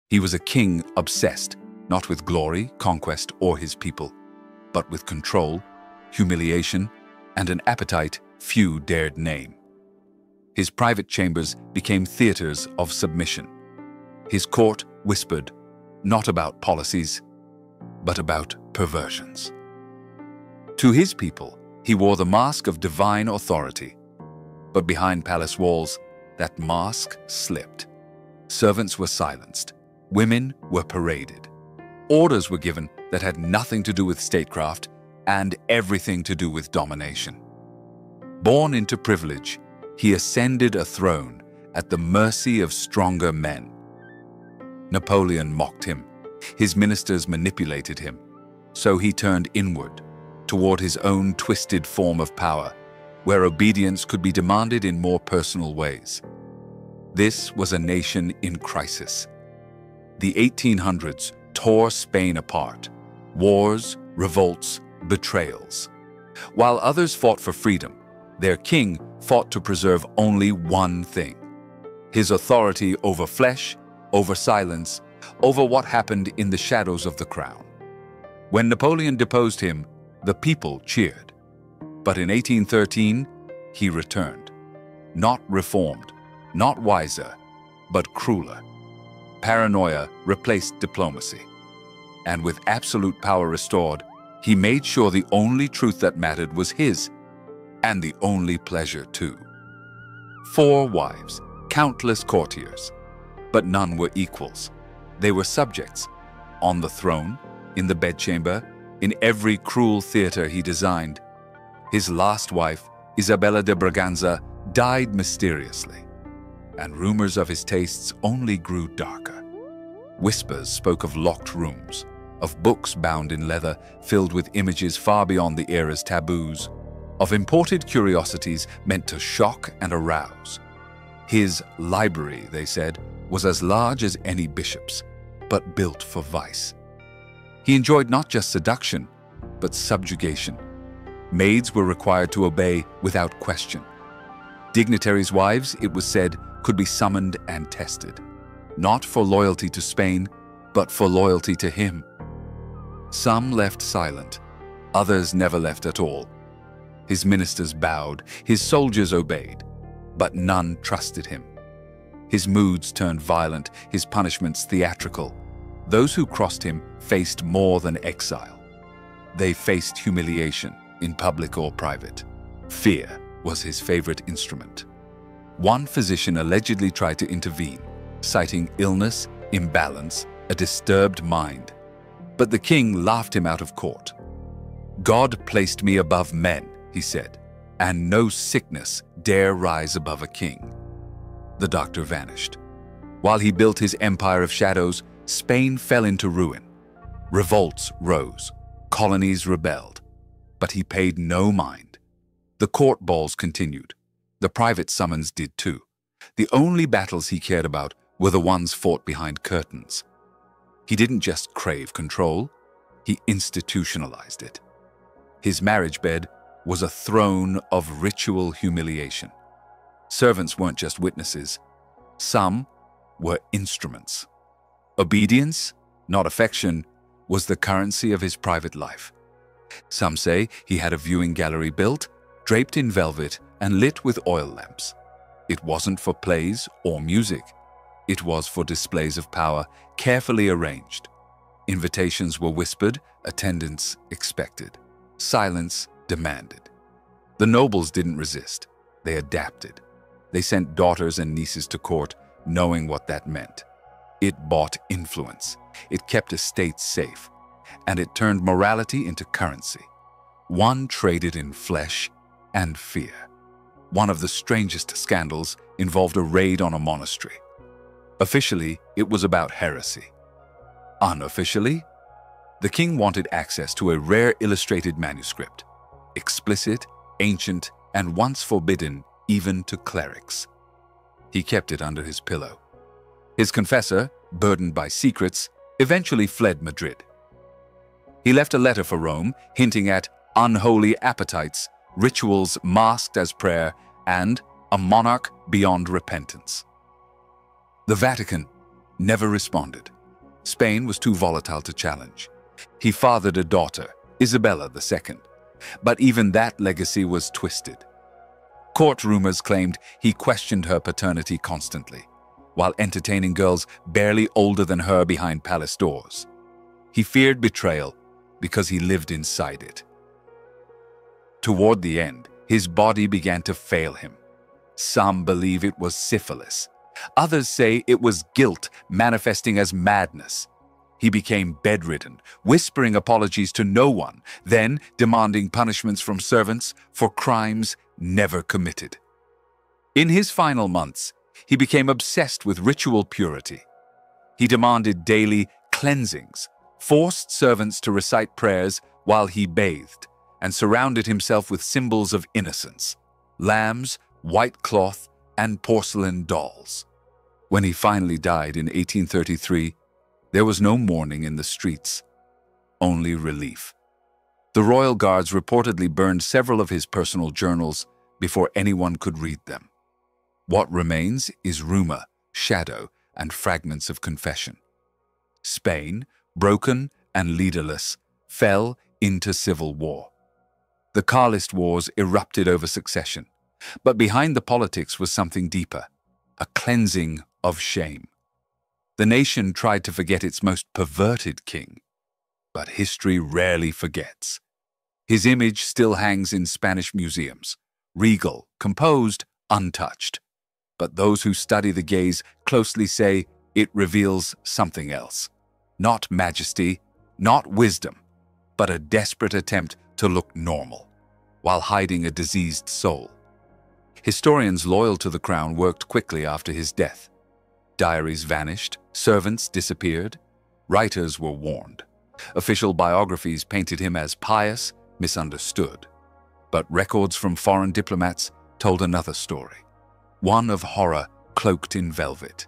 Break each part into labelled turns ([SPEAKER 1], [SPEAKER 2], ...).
[SPEAKER 1] He was a king obsessed, not with glory, conquest, or his people, but with control, humiliation, and an appetite few dared name. His private chambers became theaters of submission. His court whispered, not about policies, but about perversions. To his people, he wore the mask of divine authority. But behind palace walls, that mask slipped. Servants were silenced. Women were paraded. Orders were given that had nothing to do with statecraft and everything to do with domination. Born into privilege, he ascended a throne at the mercy of stronger men. Napoleon mocked him. His ministers manipulated him. So he turned inward, toward his own twisted form of power, where obedience could be demanded in more personal ways. This was a nation in crisis. The 1800s tore Spain apart. Wars, revolts, betrayals. While others fought for freedom, their king fought to preserve only one thing: his authority over flesh, over silence, over what happened in the shadows of the crown. When Napoleon deposed him, the people cheered. But in 1813, he returned. Not reformed, not wiser, but crueler. Paranoia replaced diplomacy. And with absolute power restored, he made sure the only truth that mattered was his, and the only pleasure too. 4 wives, countless courtiers, but none were equals. They were subjects, on the throne, in the bedchamber, in every cruel theater he designed. His last wife, Isabella de Braganza, died mysteriously, and rumors of his tastes only grew darker. Whispers spoke of locked rooms, of books bound in leather filled with images far beyond the era's taboos, of imported curiosities meant to shock and arouse. His library, they said, was as large as any bishop's, but built for vice. He enjoyed not just seduction, but subjugation. Maids were required to obey without question. Dignitaries' wives, it was said, could be summoned and tested, not for loyalty to Spain, but for loyalty to him. Some left silent, others never left at all. His ministers bowed, his soldiers obeyed, but none trusted him. His moods turned violent, his punishments theatrical. Those who crossed him faced more than exile. They faced humiliation, in public or private. Fear was his favorite instrument. One physician allegedly tried to intervene, citing illness, imbalance, a disturbed mind. But the king laughed him out of court. "God placed me above men," he said, "and no sickness dare rise above a king." The doctor vanished. While he built his empire of shadows, Spain fell into ruin. Revolts rose, colonies rebelled, but he paid no mind. The court balls continued. The private summons did too. The only battles he cared about were the ones fought behind curtains. He didn't just crave control, he institutionalized it. His marriage bed was a throne of ritual humiliation. Servants weren't just witnesses. Some were instruments. Obedience, not affection, was the currency of his private life. Some say he had a viewing gallery built, draped in velvet and lit with oil lamps. It wasn't for plays or music. It was for displays of power, carefully arranged. Invitations were whispered, attendance expected. Silence demanded. The nobles didn't resist. They adapted. They sent daughters and nieces to court, knowing what that meant. It bought influence. It kept estates safe. And it turned morality into currency. One traded in flesh and fear. One of the strangest scandals involved a raid on a monastery. Officially, it was about heresy. Unofficially, the king wanted access to a rare illustrated manuscript, explicit, ancient, and once forbidden even to clerics. He kept it under his pillow. His confessor, burdened by secrets, eventually fled Madrid. He left a letter for Rome hinting at unholy appetites, rituals masked as prayer, and a monarch beyond repentance. The Vatican never responded. Spain was too volatile to challenge. He fathered a daughter, Isabella II, but even that legacy was twisted. Court rumors claimed he questioned her paternity constantly, while entertaining girls barely older than her behind palace doors. He feared betrayal because he lived inside it. Toward the end, his body began to fail him. Some believe it was syphilis. Others say it was guilt manifesting as madness. He became bedridden, whispering apologies to no one, then demanding punishments from servants for crimes never committed. In his final months, he became obsessed with ritual purity. He demanded daily cleansings, forced servants to recite prayers while he bathed, and surrounded himself with symbols of innocence: lambs, white cloth, and porcelain dolls. When he finally died in 1833, there was no mourning in the streets, only relief. The royal guards reportedly burned several of his personal journals before anyone could read them. What remains is rumor, shadow, and fragments of confession. Spain, broken and leaderless, fell into civil war. The Carlist Wars erupted over succession, but behind the politics was something deeper: a cleansing of shame. The nation tried to forget its most perverted king, but history rarely forgets. His image still hangs in Spanish museums, regal, composed, untouched. But those who study the gaze closely say it reveals something else. Not majesty, not wisdom, but a desperate attempt to look normal, while hiding a diseased soul. Historians loyal to the crown worked quickly after his death. Diaries vanished, servants disappeared, writers were warned. Official biographies painted him as pious, misunderstood. But records from foreign diplomats told another story, one of horror cloaked in velvet.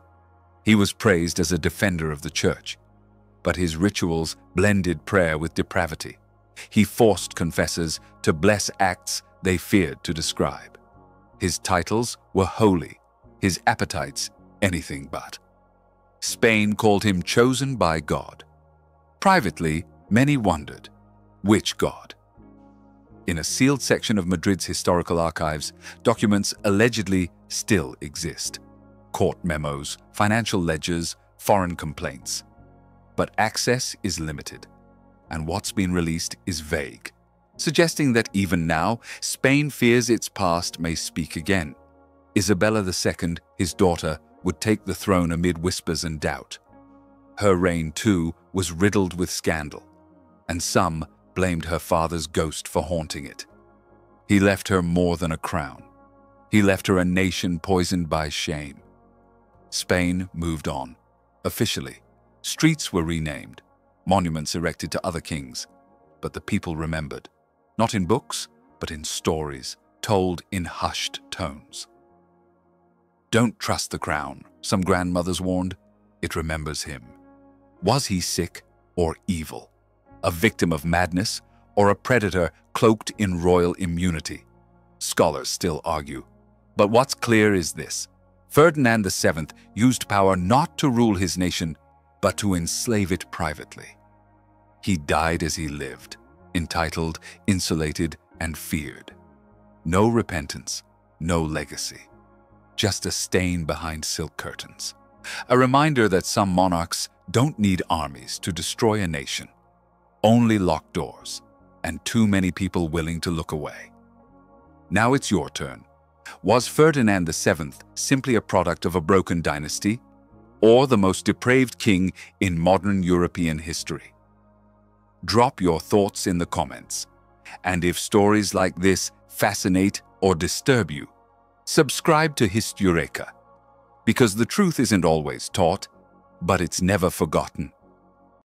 [SPEAKER 1] He was praised as a defender of the church, but his rituals blended prayer with depravity. He forced confessors to bless acts they feared to describe. His titles were holy, his appetites anything but. Spain called him chosen by God. Privately, many wondered, which God? In a sealed section of Madrid's historical archives, documents allegedly still exist: court memos, financial ledgers, foreign complaints. But access is limited, and what's been released is vague, suggesting that even now, Spain fears its past may speak again. Isabella II, his daughter, would take the throne amid whispers and doubt. Her reign, too, was riddled with scandal, and some blamed her father's ghost for haunting it. He left her more than a crown. He left her a nation poisoned by shame. Spain moved on. Officially, streets were renamed, monuments erected to other kings, but the people remembered, not in books, but in stories, told in hushed tones. Don't trust the crown, some grandmothers warned. It remembers him. Was he sick or evil? A victim of madness or a predator cloaked in royal immunity? Scholars still argue. But what's clear is this: Ferdinand VII used power not to rule his nation, but to enslave it privately. He died as he lived, entitled, insulated, and feared. No repentance, no legacy. Just a stain behind silk curtains. A reminder that some monarchs don't need armies to destroy a nation. Only locked doors, and too many people willing to look away. Now it's your turn. Was Ferdinand VII simply a product of a broken dynasty, or the most depraved king in modern European history? Drop your thoughts in the comments. And if stories like this fascinate or disturb you, subscribe to Histoureka, because the truth isn't always taught, but it's never forgotten.